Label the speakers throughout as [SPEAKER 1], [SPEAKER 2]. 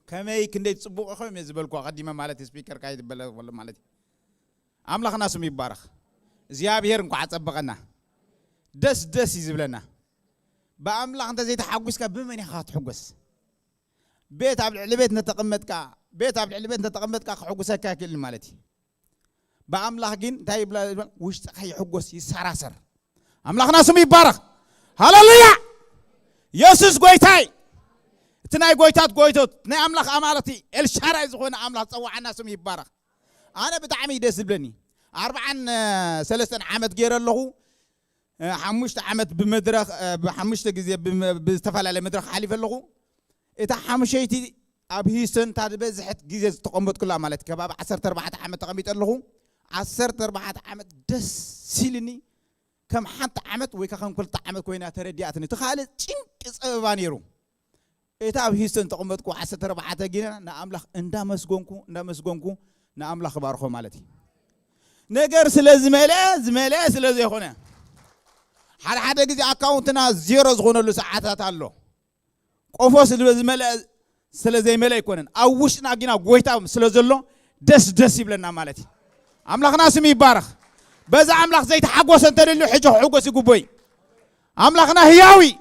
[SPEAKER 1] كما يكندي تصبوق خم يزبلكوا قديمة مالتي سبيكر كايد بلا ولا مالتي أملاخنا سمي بارخ زيابير نكو عصبقنا دس يزبلنا بأملاخ أنت زي تحقوس كبمن يخاط حقوس بيت عبد العلبيت نتقمتك بيت عبد العلبيت نتقمتك حقوسك كل مالتي بأملاخ جين تايب لا وش تخي حقوس يسراسر أملاخنا سمي بارخ هللويا يسوس قويتاي تناي قويتات تناي أملاخ أمالتي الشارع يزخون أملاخ صوعنا سمي بارخ أنا بتعمي دس بلني 3 عامد غير له حمشت عامد بمدرخ بحمشت جزء بستفعل على مدرخ حليف له إذا حمشيتي أبهيسن تاد بزحت جزء تقومت كل عملت كباب 14 عامد تقميت له 14 عامد دس سيلني كم حتى عامد ويكخم كل عامد كوينا تردياتني تخالد تشنك فانيرو إذا أبهيسن تقومت كو 14 جينا نأملخ اندامس قنكو نأملخ بارخو مالتي نجار زملاء سلازي هنا حد جزء أكاونتنا زيرو زغون له ساعات الله قفوس زملاء سلازي ملاء يكونن أوش ناقينا قويتهم سلازلو دس يبلنا مالتي أملاخ ناس ميبارخ بس أملاخ زي تحقوس أنت اللي حجه حقوس يقبوي أملاخنا هياوي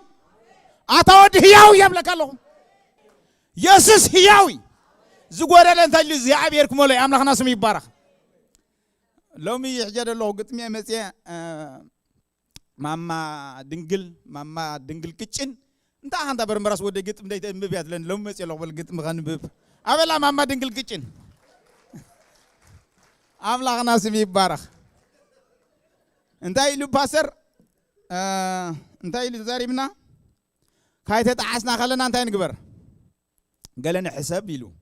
[SPEAKER 1] أتود هياوي يملك الله يسوس هياوي زغورة لأنت اللي زياب يركم ولا أملاخ ناس ميبارخ لو مي يحجر الله قتمي مسيا ماما دنجل كيتشن انت هاندا برمراس ودي قتم دايت مبيات لن لو مسيا لو بالقتم غن بيب أبلا ماما دنجل كيتشن أملاخ ناس ميبارخ انت يلو باسر انت يلو زاريبنا كايت تعاسنا خلنا انت نقبر قالنا حساب يلو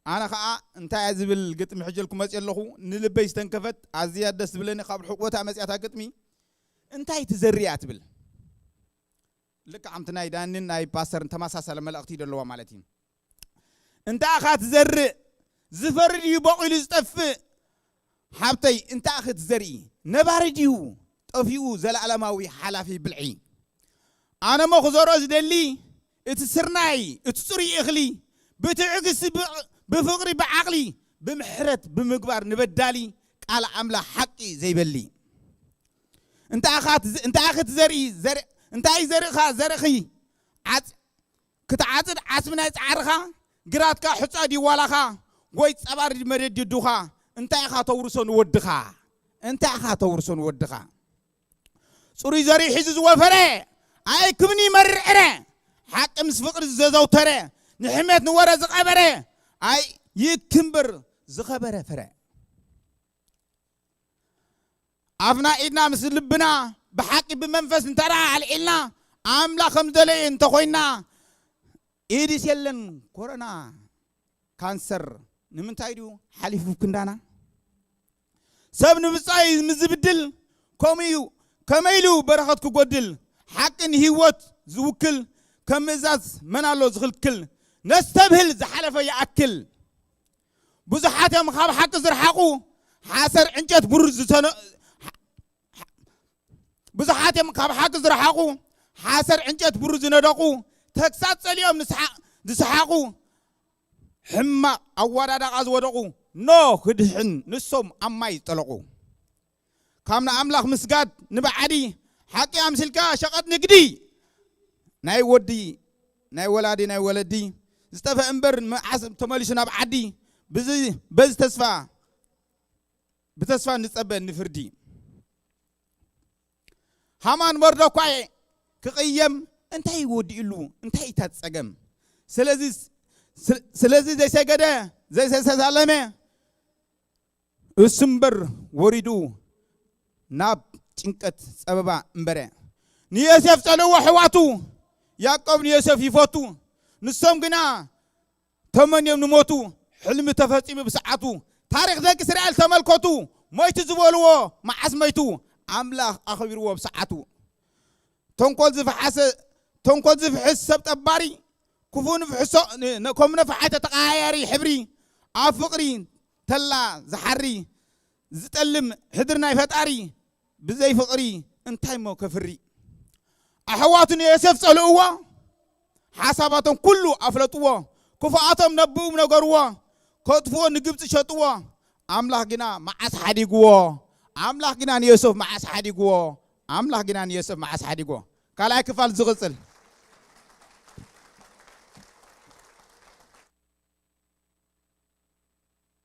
[SPEAKER 1] أنا خا أنت عزبل قتم حجلكم مسألة له نلبي استنكفت عزياد دس بلني قبل حقوقها مسألة قتمي أنت يتزريات بل لك عم تناي دانين ناي باسر أنت ما ساسل ملأختي دلوا مالتين أنت أخذت زر زفر يبقى لستف حبتي أنت أخذت زري نبارديو طفيو زل علماوي حلافي بالعي أنا ما خزروز دلي اتسرناي اتسري إخلي بتعقس بفقري بعقلي بمحرت بمقبار نبدالي قال عمله حقي زي بلي انت اخذت زري انت اي زرخي كتعاصد عصمنا يصعرخا قراتك حصادي ولاخا وي صبار مريد يدوخا انت اخا تورسون ودخا صوري زري حزز وفره اي كبني مرعره حق مس فقر زوتره نحمت نورا زقبره اي يكمبر زخبره فرع افنا ايدنا مسلبنا بحق بمنفس انترا على إلنا عاملا خمدلي انت خوينا ايديس يلن كورونا كانسر نمنتايدو حليفو كندانا سب نبصاي مزبدل كميلو برخاتكو قدل حقن هيوت زوكل كمزاز منالو زغلكل نستبهل زحلف يأكل بزحاتهم خاب حق زرحقو حاسر عنجت برز بزحاتهم خاب حق زرحقو حاسر عنجت برز ندقو تكسات اليوم نسحقو حما أولا دقاز ودقو نو خدحن نسوم أما يطلقو كامنا أملاخ مسقاد نبعدي حقي أمسلكا شقت نقدي ناي ولدي استفى امبر حسب تماليشنا بعدي بز بتسفى نصبن نفردي همان مرده كاي كقيم انتي ودي له انتي تتصقم سلازي زي سجده زي سلامه اسمبر وريدو ناب ጭንቀት ጸበባ እንበረ ንዮሴፍ ጸለወ ሕዋቱ ያዕቆብ ንዮሴፍ ይፈቱ ንሶም ግና ተመንዮም ንሞቱ ሕልሚ ተፈጺሙ ብሰዓቱ ታሪክ ደቂ እስራኤል ተመልከቱ ሞይቱ ዝበልዎ መዓስ ሞይቱ ኣምላኽ ኣኽቢርዎ ብሰዓቱ ተንኮል ዝፍሕስ ሰብ ጠባሪ ክፉ ንፍሕሶ ከም ነፋሓተ ተቐያያሪ ሕብሪ ኣብ ፍቕሪ ተላ ዝሓሪ ዝጠልም ሕድር ናይ ፈጣሪ بزي فقري انتي مو كفري أحواتني يوسف صلوا حساباتهم كله أفلتوا كفاءتهم نبوهم نجروا كتفوا نجيب تشتوا أملاح جنا معس حدي جوا أملاح جنا يوسف معس حدي جوا أملاح جنا يوسف معس حدي جوا كلا كفال زغسل